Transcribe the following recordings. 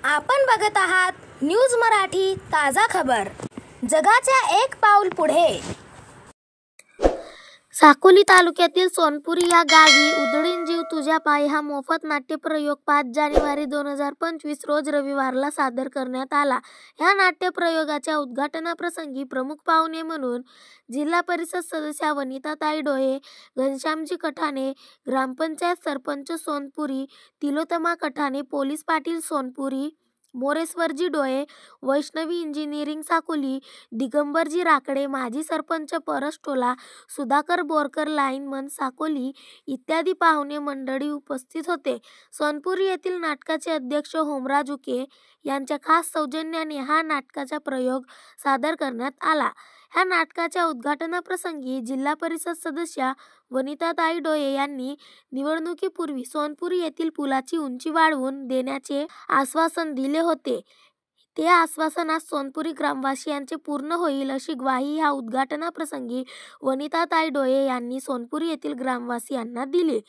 आपण बघत आहात न्यूज मराठी ताजा खबर। जगाच्या एक पाऊल पुढे। साकोली तालुक्यातील सोनपुरी या गावी उधळीन जीव तुझ्या पायी हा मोफत नाट्यप्रयोग 5 जानेवारी 2025 रोज रविवारला सादर करण्यात आला। या नाट्यप्रयोगाच्या उद्घाटनाप्रसंगी प्रमुख पाहुणे म्हणून जिल्हा परिषद सदस्या वनिताताई डोये, घनश्यामजी कठाणे, ग्रामपंचायत सरपंच सोनपुरी, तिलोत्तमा कठाणे, पोलीस पाटील सोनपुरी, मोरेश्वरजी डोये, वैष्णवी इंजिनिअरिंग साकोली, दिगंबरजी राकडे, माजी सरपंच परसटोला, सुधाकर बोरकर लाईनमन साकोली इत्यादी पाहुणे मंडळी उपस्थित होते। सोनपुरी येथील नाटकाचे अध्यक्ष होमराज उके यांच्या खास सौजन्याने हा नाटकाचा प्रयोग सादर करण्यात आला। ह्या नाटकाच्या उद्घाटनाप्रसंगी जिल्हा परिषद सदस्या वनिताताई डोये यांनी निवडणुकीपूर्वी सोनपुरी येथील पुलाची उंची वाढवून देण्याचे आश्वासन दिले होते। ते आश्वासन आज सोनपुरी ग्रामवासियांचे पूर्ण होईल अशी ग्वाही ह्या उद्घाटनाप्रसंगी वनिताताई डोये यांनी सोनपुरी येथील ग्रामवासियांना दिली।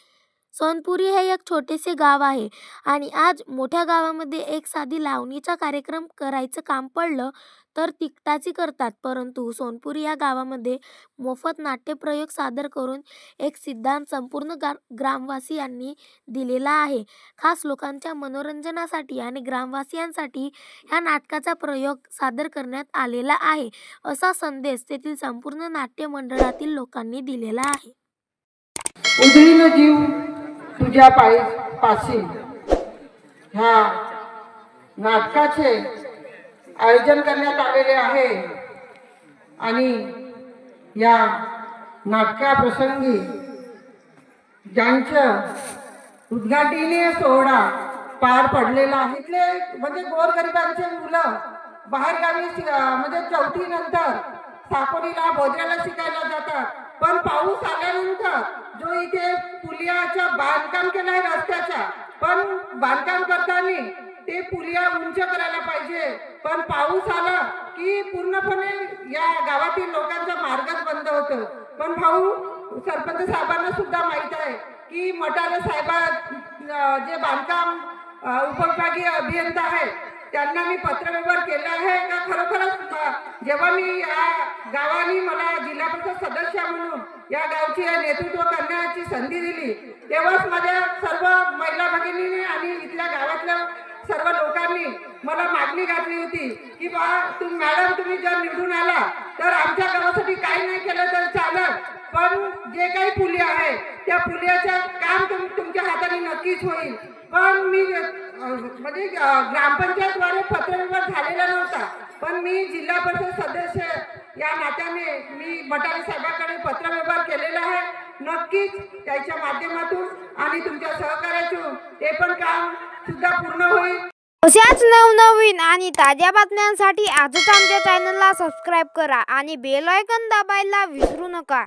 सोनपुरी हे एक छोटेसे गाव आहे आणि आज मोठ्या गावामध्ये एक साधी लावणीचा कार्यक्रम करायचं काम पडलं तर तिकटाची करतात, परंतु सोनपुरी या गावामध्ये मोफत नाट्यप्रयोग सादर करून एक सिद्धांत संपूर्ण ग्रामवासियांनी दिलेला आहे। खास लोकांच्या मनोरंजनासाठी आणि ग्रामवासियांसाठी या नाटकाचा प्रयोग सादर करण्यात आलेला आहे असा संदेश तेथील संपूर्ण नाट्य मंडळातील लोकांनी दिलेला आहे। उधळीन जीव तुझ्या पाशी ह्या नाटकाचे आयोजन करण्यात आलेले आहे आणि या नाटकाप्रसंगी ज्यांचं उद्घाटनीय सोहळा पार पडलेला आहे इथले म्हणजे गोरगरिबांचे मुलं बाहेरगावी म्हणजे 4थी नंतर साकोलीला बोधऱ्याला शिकायला जातात, पण पाऊस आल्यानंतर जो इथे पुलियाचा बांधकाम केलं आहे रस्त्याचा, पण बांधकाम करताना ते पुलिया उंच करायला पाहिजे, पण पाऊस आला की पूर्णपणे या गावातील लोकांचा मार्गच बंद होतो। पण भाऊ सरपंच साहेबांना सुद्धा माहित आहे की मटारे साहेब जे बांधकाम उपविभागीय अभियंता आहेत त्यांना मी पत्रव्यवहार केला आहे का खरोखरच जेव्हा मी या गावाने मला जिल्हा परिषद सदस्य म्हणून या गावची नेतृत्व करण्याची संधी दिली तेव्हाच माझ्या सर्व महिला भगिनींनी आणि इथल्या गावातल्या सर्व लोकांनी मला मागणी घातली होती की बा मॅडम तुम्ही जर निवडून आला तर आमच्या गावासाठी काही नाही केलं तर चालेल, पण जे काही पुलिया आहे त्या पुलियाचं काम तुमच्या हाताने नक्कीच होईल। पण मी म्हणजे ग्रामपंचायतद्वारे पत्रव्यवहार झालेला नव्हता, पण मी जिल्हा परिषद सदस्य या नात्याने मी मटारे साहेबांकडे पत्रव्यवहार केलेला आहे। नक्कीच त्याच्या माध्यमातून आणि तुमच्या सहकार्यातून ते पण काम सुद्धा पूर्ण होईल। अशाच नवनवीन आणि ताज्या बातम्यांसाठी आजच आमच्या चॅनलला सबस्क्राईब करा आणि बेल आयकॉन दाबायला विसरू नका।